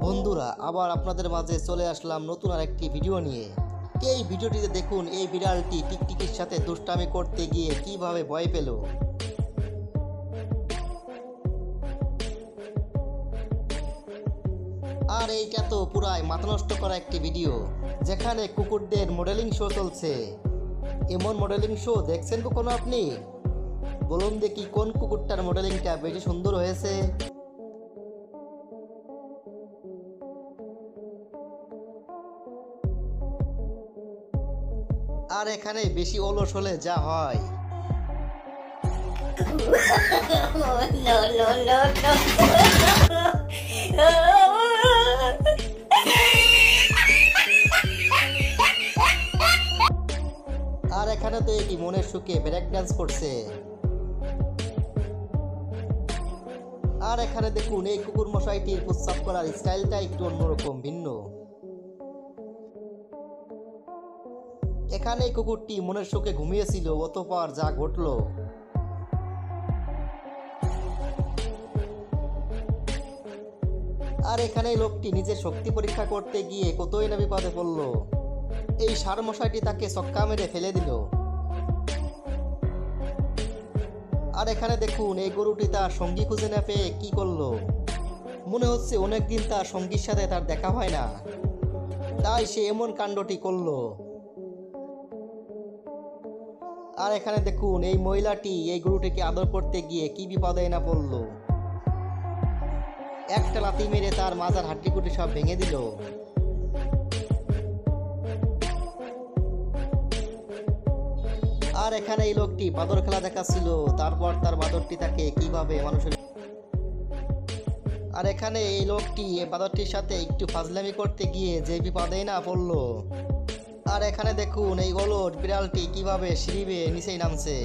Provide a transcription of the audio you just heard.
বন্ধুরা, আবার আপনাদের মাঝে চলে আসলাম নতুন আরেকটি ভিডিও নিয়ে। এই ভিডিওটিতে দেখুন এই বিড়ালটি টিকটিকির সাথে দুষ্টামি করতে গিয়ে কিভাবে ভয় পেল। আর এইটা তো পুরাই মাথা নষ্ট করা একটি ভিডিও, যেখানে কুকুরদের মডেলিং শো চলছে। এমন মডেলিং শো দেখছেন কখনো আপনি? বলুন দেখি কোন কুকুরটার মডেলিংটা বেশি সুন্দর হয়েছে। আর এখানে বেশি অলস হলে যা হয়। আর এখানে তো এটি মনের সুখে ব্রেক ডান্স করছে। আর এখানে দেখুন এই কুকুর মশাইটির প্রস্রাব করার স্টাইলটা একটু অন্যরকম, ভিন্ন। এখানে কুকুরটি মনের সুখে ঘুমিয়েছিল, অতঃপর যা ঘটলো। আর এখানে লোকটি নিজের শক্তি পরীক্ষা করতে গিয়ে কতই না বিপদে পড়ল। এই ষাঁড় মশাইটি তাকে ছক্কা মেরে ফেলে দিল। আর এখানে দেখুন এই গরুটি তার সঙ্গী খুঁজে না পেয়ে কি করলো। মনে হচ্ছে অনেকদিন তার সঙ্গীর সাথে তার দেখা হয় না, তাই সে এমন কাণ্ডটি করলো। আর এখানে দেখুন এই মহিলাটি এই গরুটিকে আদর করতে গিয়ে কি বিপদে না পড়ল। একটা লাথি মেরে তার মাজার হাড্ডিগুটি সব ভেঙে দিল। আর এখানে এই লোকটি বাদর খেলা দেখাচ্ছিল, তারপর তার বাদরটি তাকে কিভাবে মানুষের। আর এখানে এই লোকটি এই বাদরটির সাথে একটু ফাজলামি করতে গিয়ে যে বিপদে না পড়লো। আর এখানে দেখুন এই গোলট বিড়ালটি কিভাবে সিঁড়ি বেয়ে নিচেই নামছে।